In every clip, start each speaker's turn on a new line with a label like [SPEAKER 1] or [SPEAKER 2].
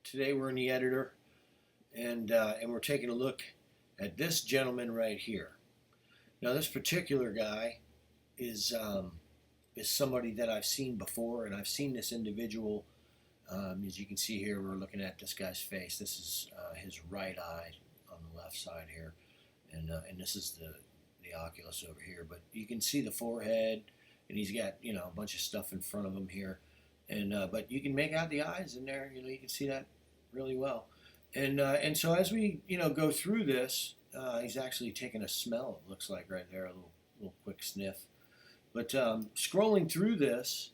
[SPEAKER 1] Today we're in the editor, and we're taking a look at this gentleman right here. Now, this particular guy is somebody that I've seen before, and I've seen this individual. As you can see here, we're looking at this guy's face. This is his right eye on the left side here, and this is the oculus over here. But you can see the forehead, and he's got a bunch of stuff in front of him here. And but you can make out the eyes in there. You can see that really well. And so as we go through this, he's actually taking a smell. It looks like right there, a little quick sniff. But scrolling through this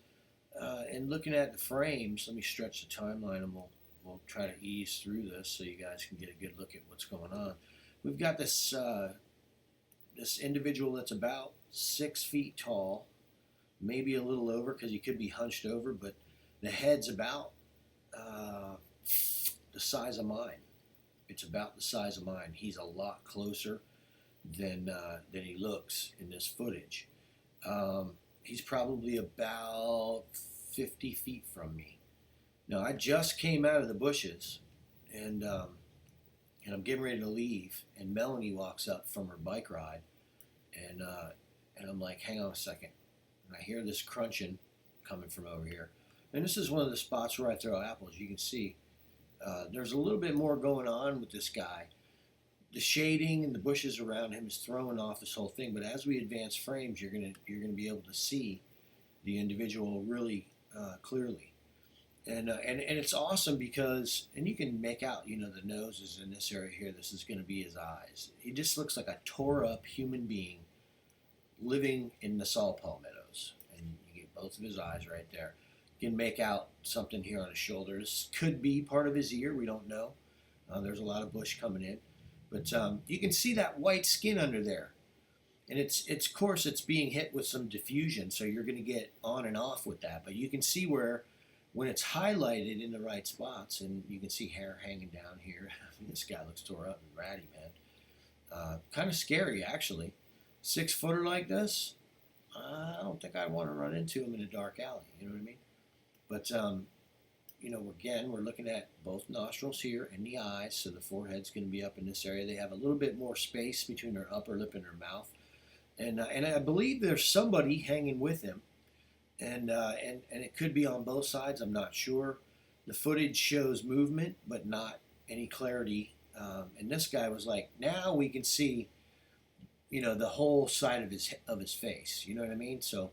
[SPEAKER 1] and looking at the frames, let me stretch the timeline, and we'll try to ease through this so you guys can get a good look at what's going on. We've got this this individual that's about 6 feet tall. Maybe a little over because he could be hunched over, but the head's about the size of mine. It's about the size of mine. He's a lot closer than he looks in this footage. He's probably about 50 feet from me. Now, I just came out of the bushes, and I'm getting ready to leave, and Melanie walks up from her bike ride, and I'm like, hang on a second. I hear this crunching coming from over here. And this is one of the spots where I throw apples. You can see there's a little bit more going on with this guy. The shading and the bushes around him is throwing off this whole thing. But as we advance frames, you're gonna be able to see the individual really clearly. And it's awesome because, and you can make out, the nose is in this area here. This is going to be his eyes. He just looks like a tore up human being living in the saw palmetto. And you get both of his eyes right there. You can make out something here on his shoulder. This could be part of his ear. We don't know. There's a lot of bush coming in. But you can see that white skin under there. And it's of course, it's being hit with some diffusion, so you're going to get on and off with that. But you can see where, when it's highlighted in the right spots, and you can see hair hanging down here. This guy looks tore up and ratty, man. Kind of scary, actually. 6-footer like this, I don't think I'd want to run into him in a dark alley, you know what I mean? But, again, we're looking at both nostrils here and the eyes, so the forehead's going to be up in this area. They have a little bit more space between their upper lip and their mouth. And I believe there's somebody hanging with him, and it could be on both sides, I'm not sure. The footage shows movement, but not any clarity. And this guy was like, now we can see the whole side of his face. You know what I mean? So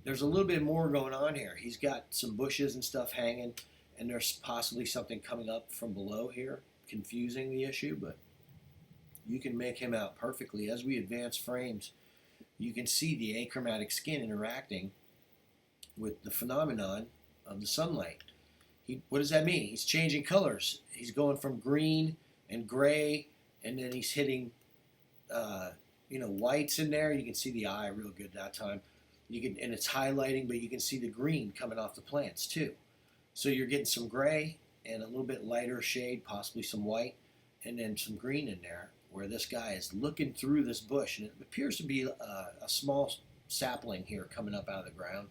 [SPEAKER 1] there's a little bit more going on here. He's got some bushes and stuff hanging, and there's possibly something coming up from below here, confusing the issue, but you can make him out perfectly. As we advance frames, you can see the achromatic skin interacting with the phenomenon of the sunlight. What does that mean? He's changing colors. He's going from green and gray, and then he's hitting whites in there. You can see the eye real good that time. And it's highlighting, but you can see the green coming off the plants too. So you're getting some gray and a little bit lighter shade, possibly some white, and then some green in there, where this guy is looking through this bush, and it appears to be a small sapling here coming up out of the ground.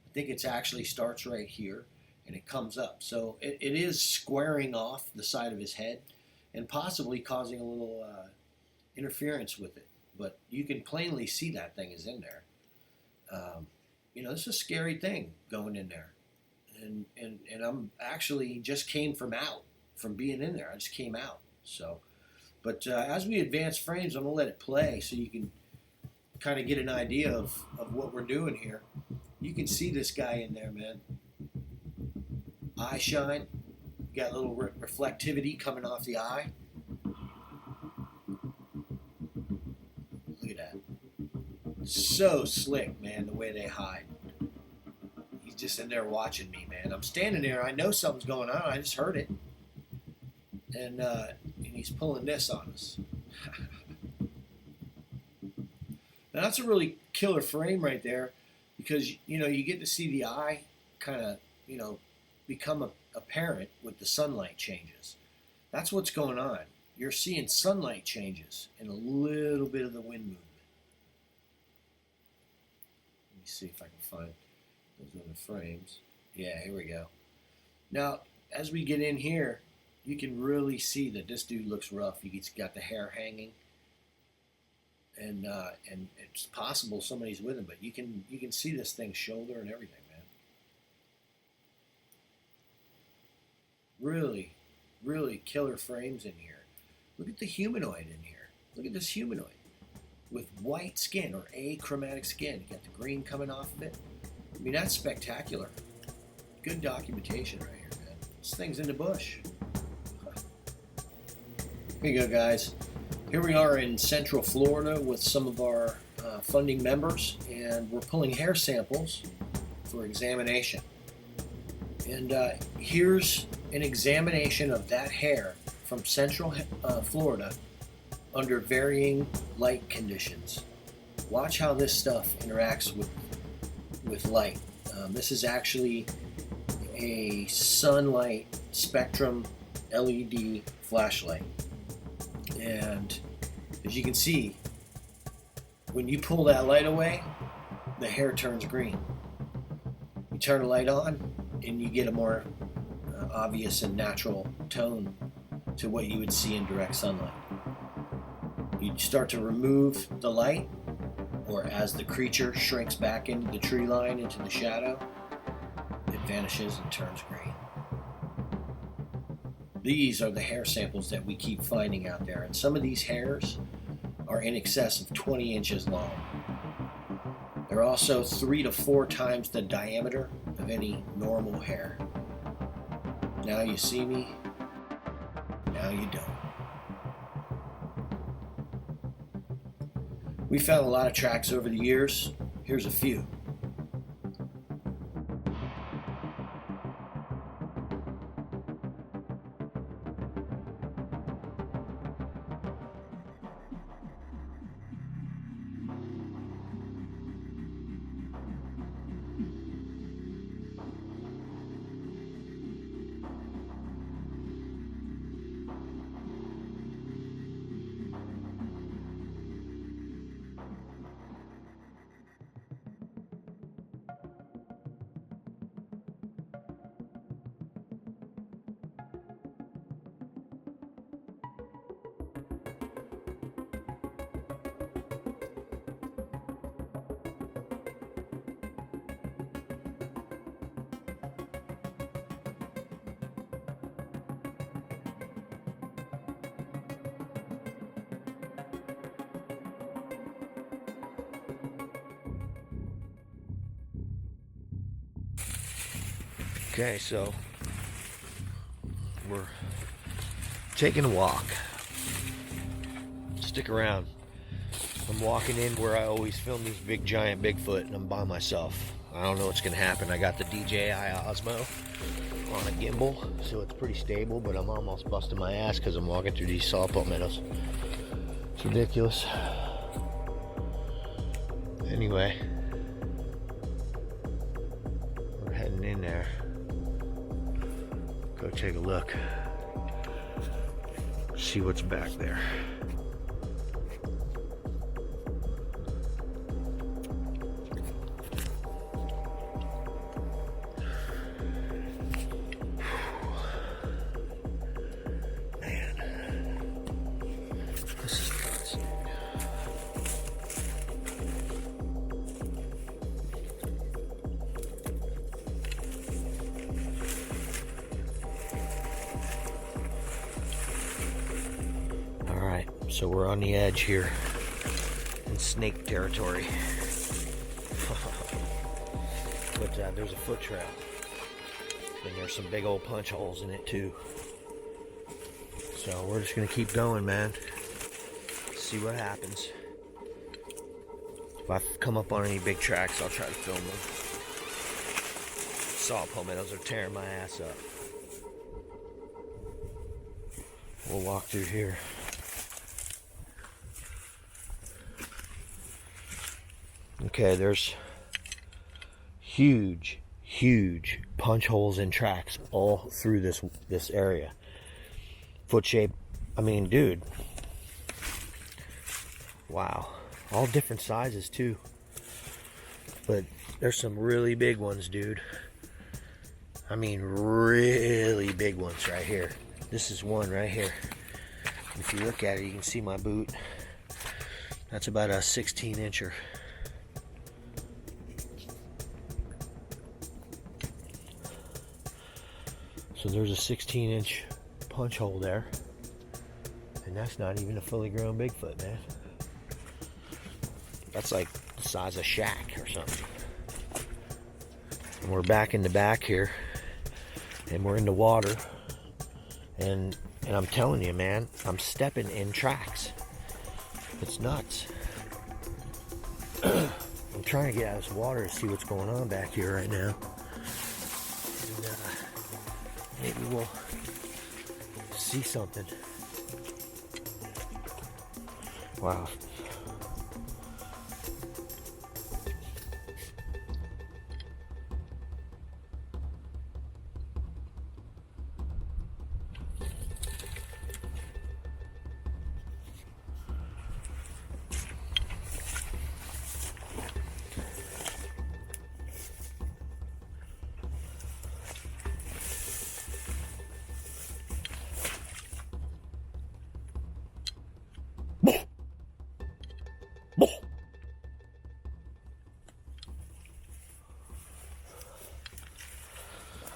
[SPEAKER 1] I think it actually starts right here, and it comes up. So it is squaring off the side of his head and possibly causing a little interference with it. But you can plainly see that thing is in there. This is a scary thing going in there. And I'm actually just came from being in there. I just came out. So, but as we advance frames, I'm going to let it play so you can kind of get an idea of what we're doing here. You can see this guy in there, man. Eye shine. Got a little reflectivity coming off the eye. Look at that. So slick, man, the way they hide. He's just in there watching me, man. I'm standing there. I know something's going on. I just heard it. And he's pulling this on us. Now, that's a really killer frame right there, because, you get to see the eye kind of, become apparent with the sunlight changes. That's what's going on. You're seeing sunlight changes and a little bit of the wind movement. Let me see if I can find those other frames. Yeah, here we go. Now, as we get in here, you can really see that this dude looks rough. He's got the hair hanging, and it's possible somebody's with him, but you can see this thing's shoulder and everything, man. Really, really killer frames in here. Look at the humanoid in here. Look at this humanoid with white skin or achromatic skin. You got the green coming off of it. I mean, that's spectacular. Good documentation right here, man. This thing's in the bush. Here you go, guys. Here we are in Central Florida with some of our funding members, and we're pulling hair samples for examination. And here's an examination of that hair from Central Florida under varying light conditions. Watch how this stuff interacts with light. This is actually a sunlight spectrum LED flashlight. And as you can see, when you pull that light away, the hair turns green. You turn the light on, and you get a more obvious and natural tone to what you would see in direct sunlight. You start to remove the light, or as the creature shrinks back into the tree line, into the shadow, it vanishes and turns green. These are the hair samples that we keep finding out there, and some of these hairs are in excess of 20 inches long. They're also 3 to 4 times the diameter of any normal hair. Now you see me, now you don't. We found a lot of tracks over the years. Here's a few. Okay, so we're taking a walk. Stick around. I'm walking in where I always film these big giant Bigfoot, and I'm by myself. I don't know what's gonna happen. I got the DJI Osmo on a gimbal, so it's pretty stable, but I'm almost busting my ass because I'm walking through these saw palmettos. It's ridiculous. Anyway, we're heading in there. Go take a look. See what's back there. So we're on the edge here in snake territory. But there's a foot trail. And there's some big old punch holes in it too. So we're just gonna keep going, man. See what happens. If I come up on any big tracks, I'll try to film them. Saw palmettos are tearing my ass up. We'll walk through here. Okay, there's huge punch holes in tracks all through this area. Foot shape, I mean, dude. Wow. All different sizes too. But there's some really big ones, dude.
[SPEAKER 2] I mean, really big ones right here. This is one right here. If you look at it, you can see my boot. That's about a 16-incher. So there's a 16-inch punch hole there. And that's not even a fully grown Bigfoot, man. That's like the size of a shack or something. And we're back in the back here. And we're in the water. And I'm telling you, man, I'm stepping in tracks. It's nuts. I'm trying to get out of this water to see what's going on back here right now. And maybe we'll see something. Wow.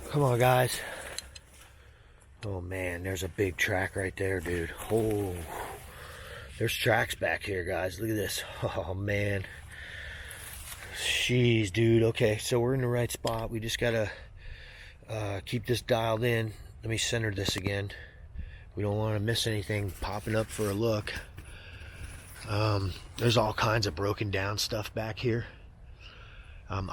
[SPEAKER 2] Come on, guys. Oh man, there's a big track right there, dude. Oh, there's tracks back here, guys. Look at this. Oh man. Jeez, dude. Okay, so we're in the right spot. We just gotta keep this dialed in. Let me center this again. We don't want to miss anything popping up for a look. There's all kinds of broken down stuff back here. I'm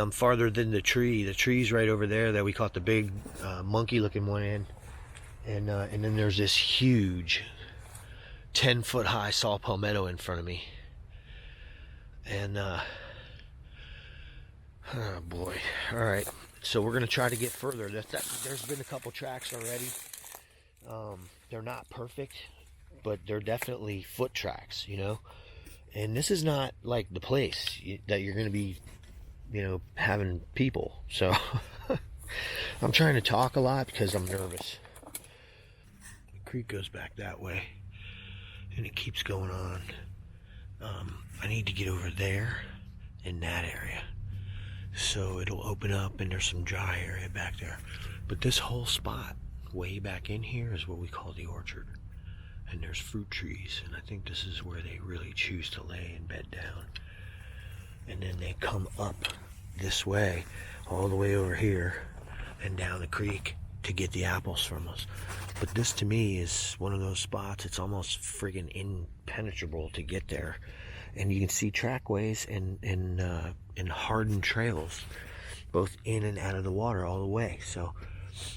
[SPEAKER 2] farther than the tree. The tree's right over there that we caught the big monkey looking one in. And then there's this huge 10-foot high saw palmetto in front of me. And oh boy. All right. So we're going to try to get further. There's been a couple tracks already. They're not perfect, but they're definitely foot tracks, you know. And this is not like the place that you're going to be, you know, having people. So I'm trying to talk a lot because I'm nervous. The creek goes back that way and it keeps going on. I need to get over there in that area. So it'll open up and there's some dry area back there. But this whole spot way back in here is what we call the orchard. And there's fruit trees, and I think this is where they really choose to lay and bed down. And then they come up this way, all the way over here, and down the creek to get the apples from us. But this to me is one of those spots, it's almost friggin' impenetrable to get there. And you can see trackways and hardened trails, both in and out of the water all the way. So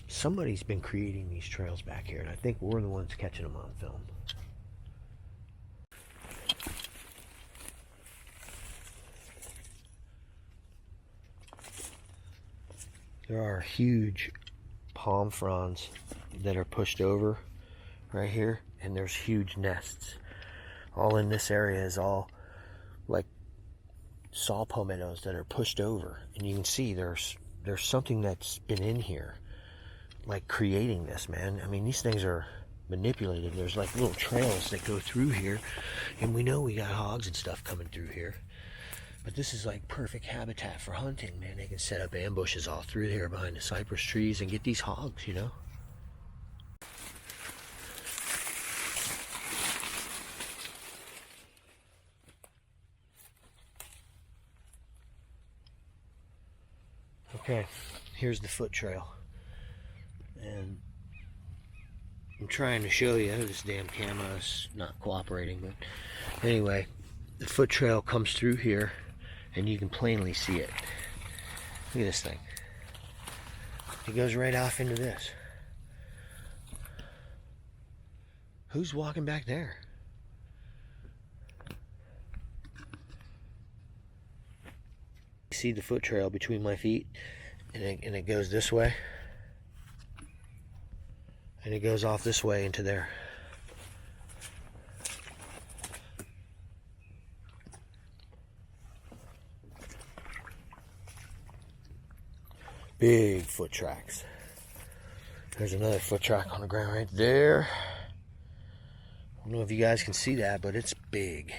[SPEAKER 2] somebody's been creating these trails back here, and I think we're the ones catching them on film. There are huge palm fronds that are pushed over right here, and there's huge nests. All in this area is all like saw palmettos that are pushed over, and you can see there's something that's been in here, like creating this, man. I mean, these things are manipulated. There's like little trails that go through here, and we know we got hogs and stuff coming through here. But this is like perfect habitat for hunting, man. They can set up ambushes all through here behind the cypress trees and get these hogs, you know. Okay, here's the foot trail. And I'm trying to show you, this damn camera's not cooperating, but anyway, the foot trail comes through here and you can plainly see it. Look at this thing. It goes right off into this. Who's walking back there? See the foot trail between my feet, and it goes this way, and it goes off this way into there. big foot tracks. There's another foot track on the ground right there. I don't know if you guys can see that, but it's big.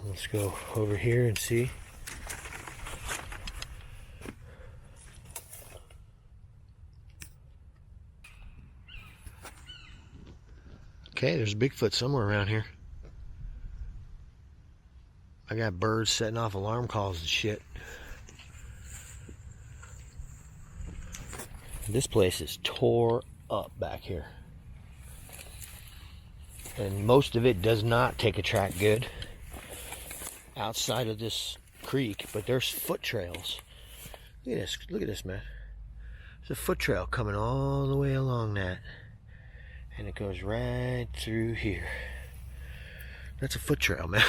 [SPEAKER 2] Let's go over here and see. Okay, there's a Bigfoot somewhere around here. I got birds setting off alarm calls and shit. This place is tore up back here. And most of it does not take a track good outside of this creek, but there's foot trails. Look at this, man. There's a foot trail coming all the way along that. And it goes right through here. That's a foot trail, man.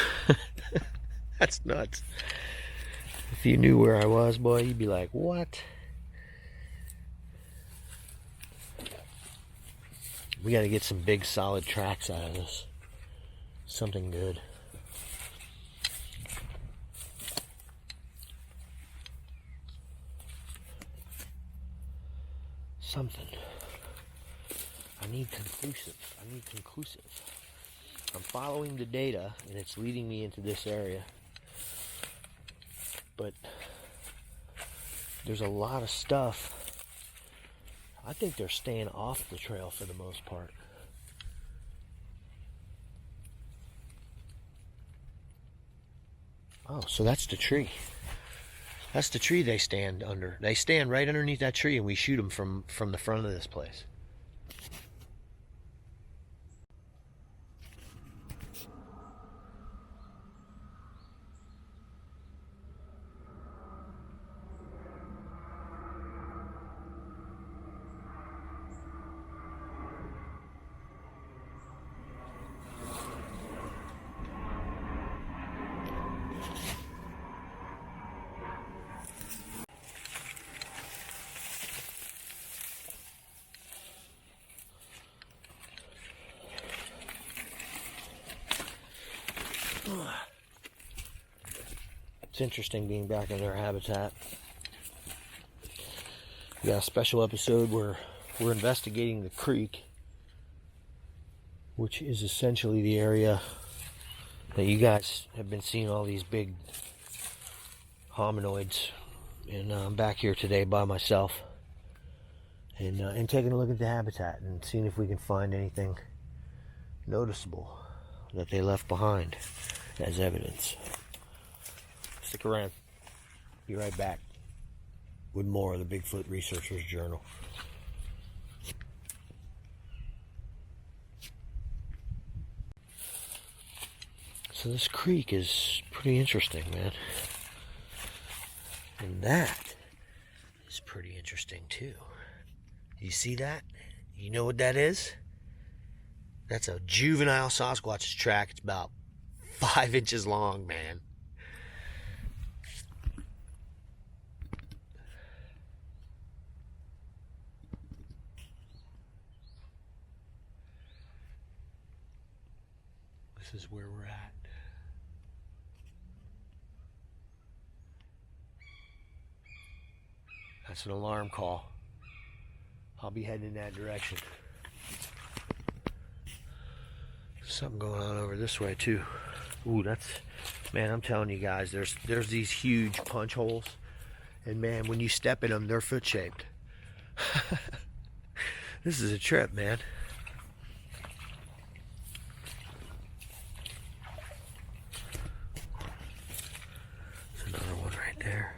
[SPEAKER 2] That's nuts. If you knew where I was, boy, you'd be like, what? We got to get some big solid tracks out of this. Something good. Something. I need conclusive. I'm following the data and it's leading me into this area. But there's a lot of stuff. I think they're staying off the trail for the most part. Oh, so that's the tree. That's the tree they stand under. They stand right underneath that tree and we shoot them from the front of this place. It's interesting being back in their habitat. We got a special episode where we're investigating the creek, which is essentially the area that you guys have been seeing all these big hominoids. And I'm back here today by myself and taking a look at the habitat and seeing if we can find anything noticeable that they left behind as evidence. Stick around. Be right back with more of the Bigfoot Researcher's Journal. So this creek is pretty interesting, man. And that is pretty interesting too. You see that? You know what that is? That's a juvenile Sasquatch's track. It's about 5 inches long, man. This is where we're at. That's an alarm call. I'll be heading in that direction. Something going on over this way too. Ooh, that's, man, I'm telling you guys, there's these huge punch holes, and man, when you step in them, they're foot shaped. This is a trip, man. There's another one right there.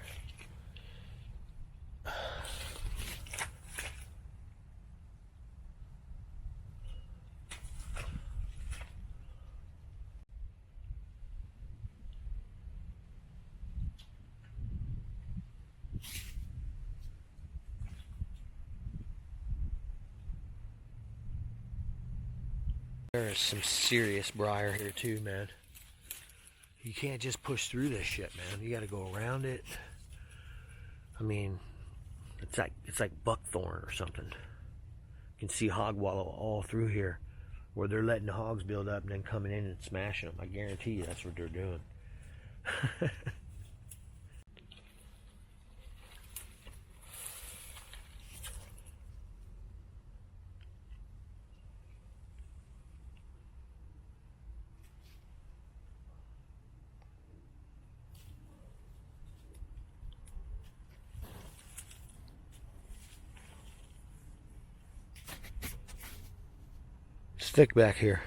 [SPEAKER 2] There is some serious briar here too, man. You can't just push through this shit, man. You gotta go around it. I mean, it's like buckthorn or something. You can see hog wallow all through here, where they're letting the hogs build up and then coming in and smashing them. I guarantee you that's what they're doing. thick back here.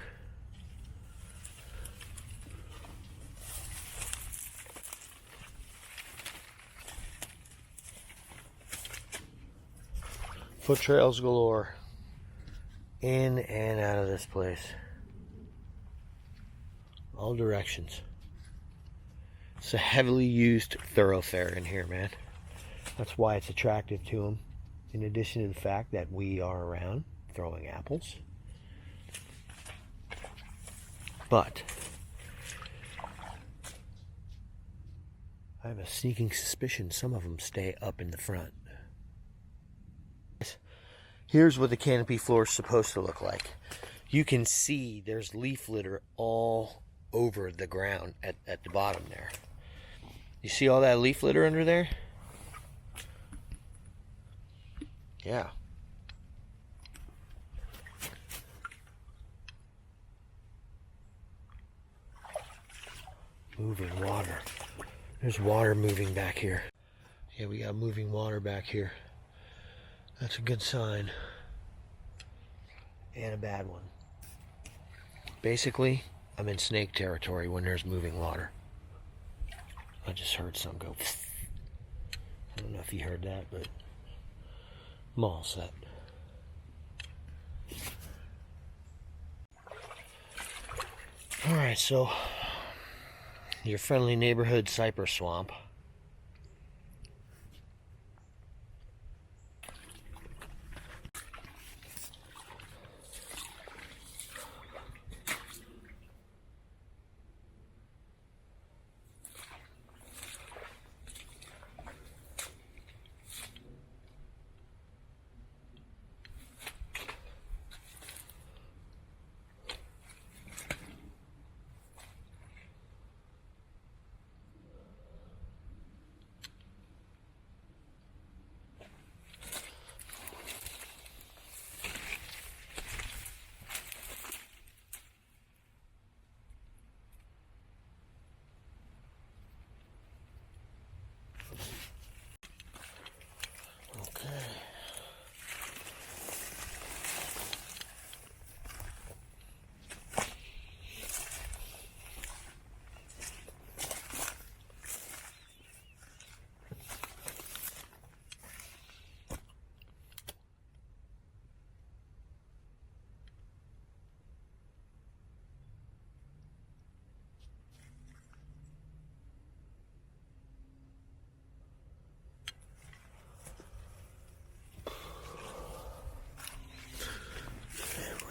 [SPEAKER 2] Foot trails galore. In and out of this place. All directions. It's a heavily used thoroughfare in here, man. That's why it's attractive to them. In addition to the fact that we are around throwing apples. But I have a sneaking suspicion some of them stay up in the front. Here's what the canopy floor is supposed to look like. You can see there's leaf litter all over the ground at the bottom there. You see all that leaf litter under there? Yeah. Moving water. There's water moving back here. Yeah, we got moving water back here. That's a good sign. And a bad one. Basically, I'm in snake territory when there's moving water. I just heard some go. I don't know if you heard that, but I'm all set. Alright, so your friendly neighborhood cypress swamp.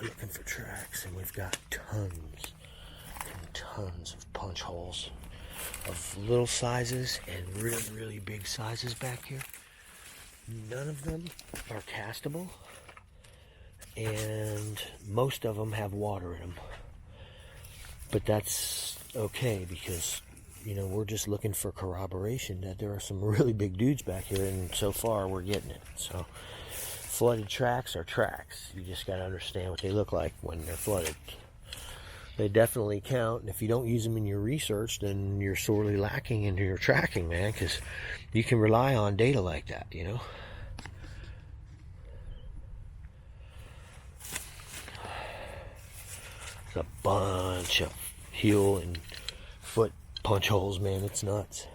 [SPEAKER 2] We're looking for tracks, and we've got tons and tons of punch holes of little sizes and really, really big sizes back here. None of them are castable, and most of them have water in them. But that's okay because, you know, we're just looking for corroboration that there are some really big dudes back here, and so far we're getting it. So flooded tracks are tracks. You just got to understand what they look like when they're flooded. They definitely count, and if you don't use them in your research, then you're sorely lacking in your tracking, man, because you can rely on data like that, you know. There's a bunch of heel and foot punch holes, man. It's nuts.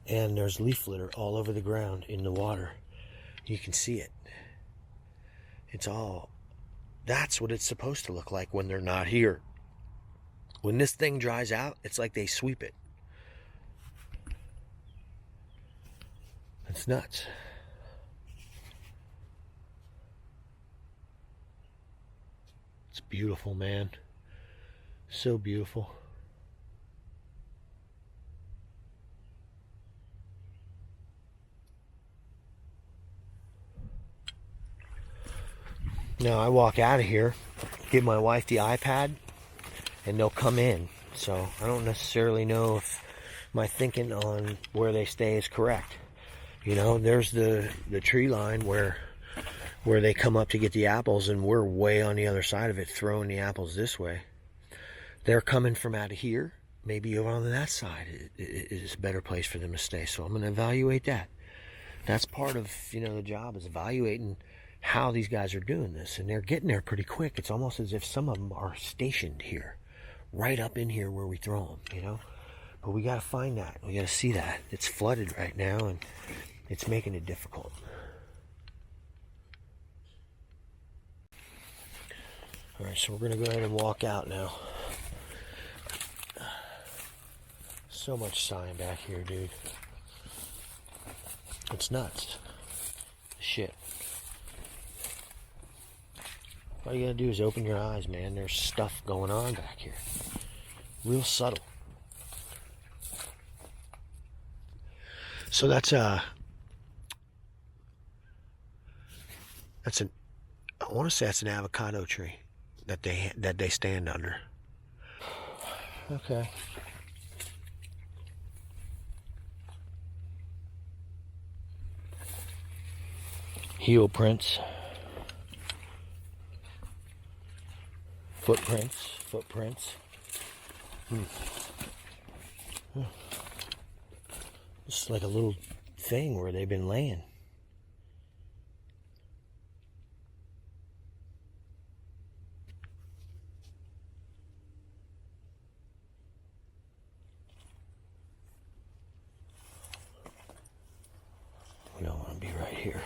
[SPEAKER 2] And there's leaf litter all over the ground in the water. You can see it. It's all... That's what it's supposed to look like when they're not here. When this thing dries out, it's like they sweep it. It's nuts. It's beautiful, man. So beautiful. Now I walk out of here, give my wife the iPad, and they'll come in. So I don't necessarily know if my thinking on where they stay is correct. You know, there's the tree line where they come up to get the apples, and we're way on the other side of it throwing the apples this way. They're coming from out of here. Maybe over on that side is a better place for them to stay. So I'm going to evaluate that. That's part of, you know, the job is evaluating how these guys are doing this, and they're getting there pretty quick. It's almost as if some of them are stationed here, right up in here where we throw them, you know. But we got to find that. We got to see that. It's flooded right now, and it's making it difficult. All right, so we're going to go ahead and walk out now. So much sign back here, dude. It's nuts. Shit. All you gotta do is open your eyes, man. There's stuff going on back here. Real subtle. So that's an, I want to say that's an avocado tree that they stand under. Okay. Heel prints. Footprints. It's like a little thing where they've been laying. We don't want to be right here.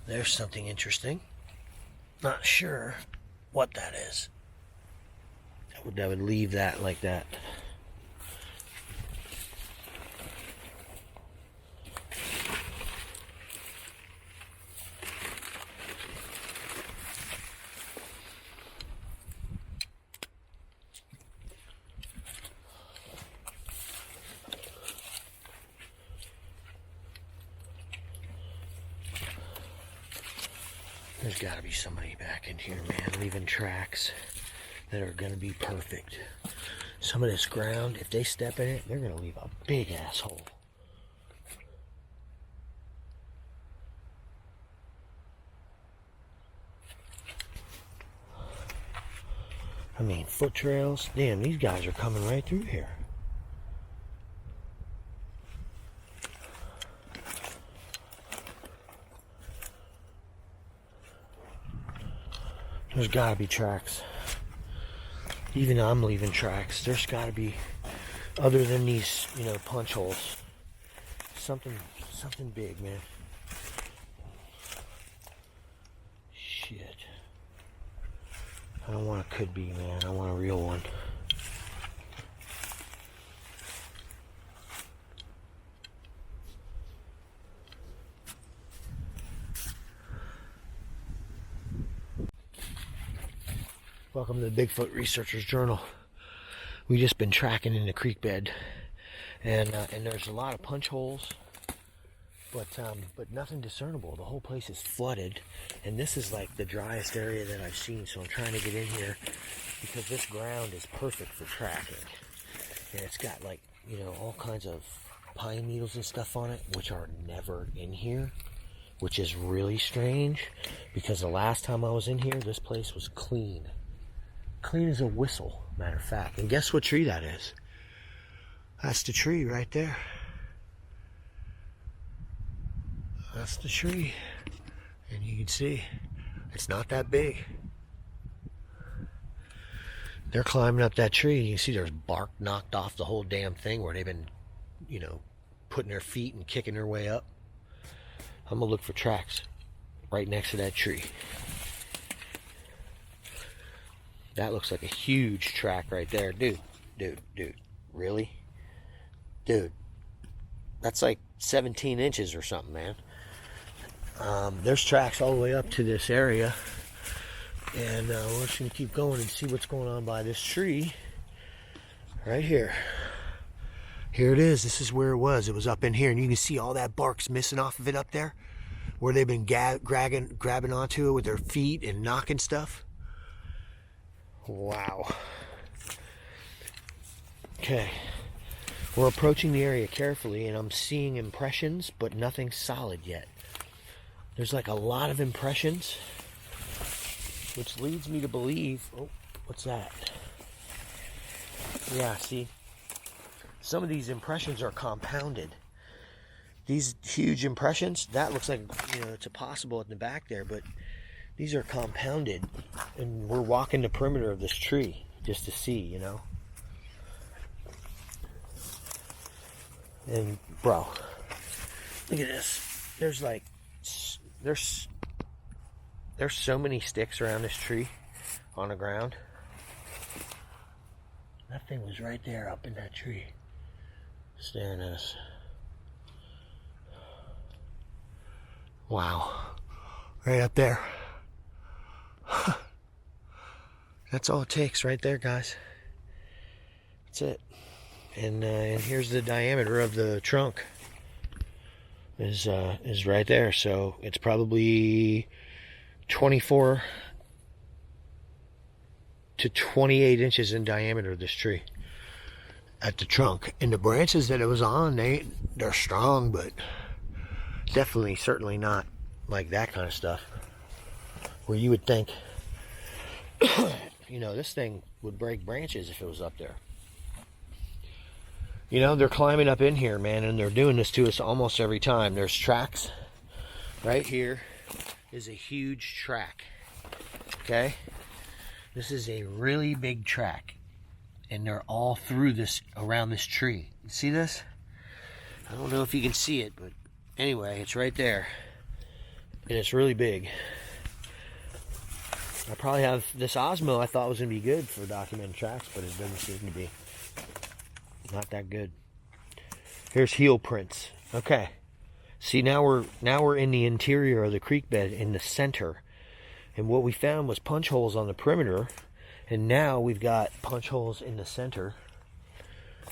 [SPEAKER 2] There's something interesting. Not sure what that is. I would leave that like that. There's got to be somebody back in here, man, leaving tracks that are going to be perfect. Some of this ground, if they step in it, they're going to leave a big asshole. I mean, foot trails. Damn, these guys are coming right through here. There's got to be tracks. Even I'm leaving tracks. There's got to be, other than these, you know, punch holes. Something big, man. Shit. I don't want a could be, man. I want a real one. Welcome to the Bigfoot Researcher's Journal. We've just been tracking in the creek bed, and there's a lot of punch holes, but nothing discernible. The whole place is flooded, and this is like the driest area that I've seen. So I'm trying to get in here because this ground is perfect for tracking, and it's got, like, you know, all kinds of pine needles and stuff on it, which are never in here, which is really strange because the last time I was in here, this place was clean. Clean as a whistle, matter of fact. And guess what tree that is? That's the tree right there. That's the tree. And you can see it's not that big. They're climbing up that tree. You can see there's bark knocked off the whole damn thing where they've been, you know, putting their feet and kicking their way up. I'm gonna look for tracks right next to that tree. That looks like a huge track right there. Dude. Really? Dude. That's like 17 inches or something, man. There's tracks all the way up to this area. And we're just going to keep going and see what's going on by this tree. Right here. Here it is. This is where it was. It was up in here. And you can see all that bark's missing off of it up there. where they've been grabbing onto it with their feet and knocking stuff. Wow. Okay. We're approaching the area carefully, and I'm seeing impressions, but nothing solid yet. There's like a lot of impressions, which leads me to believe... Oh, what's that? Yeah, see? Some of these impressions are compounded. These huge impressions, that looks like, you know, it's a possible in the back there, but these are compounded, and we're walking the perimeter of this tree just to see, you know? And, bro, look at this. There's like... There's so many sticks around this tree on the ground. That thing was right there up in that tree, staring at us. Wow. Right up there. That's all it takes right there, guys. That's it. And here's the diameter of the trunk. Is right there, so it's probably 24 to 28 inches in diameter, this tree at the trunk. And the branches that it was on, they're strong, but definitely, certainly not like that kind of stuff where you would think, you know, this thing would break branches if it was up there. You know, they're climbing up in here, man, and they're doing this to us almost every time. There's tracks. Right here is a huge track. Okay? This is a really big track. And they're all through this, around this tree. You see this? I don't know if you can see it, but anyway, it's right there. And it's really big. I probably have this Osmo I thought was going to be good for documenting tracks, but it doesn't seem to be. Not that good. Here's heel prints. Okay. See, now we're in the interior of the creek bed in the center. And what we found was punch holes on the perimeter. And now we've got punch holes in the center,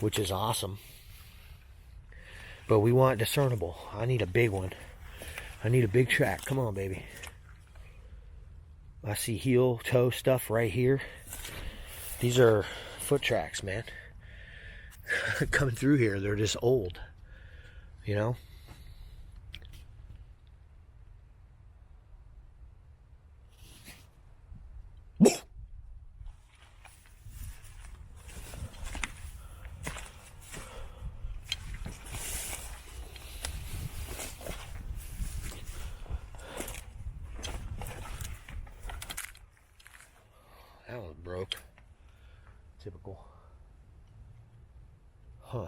[SPEAKER 2] which is awesome. But we want discernible. I need a big one. I need a big track. Come on, baby. I see heel toe stuff right here. These are foot tracks, man. Coming through here, they're just old, you know. That one broke. Typical. Huh.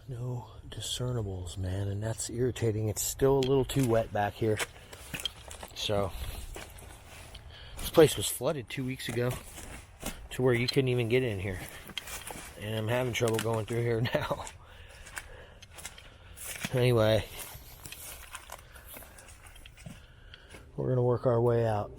[SPEAKER 2] No discernibles, man, and that's irritating. It's still a little too wet back here. So, this place was flooded 2 weeks ago to where you couldn't even get in here. And I'm having trouble going through here now. Anyway, we're going to work our way out.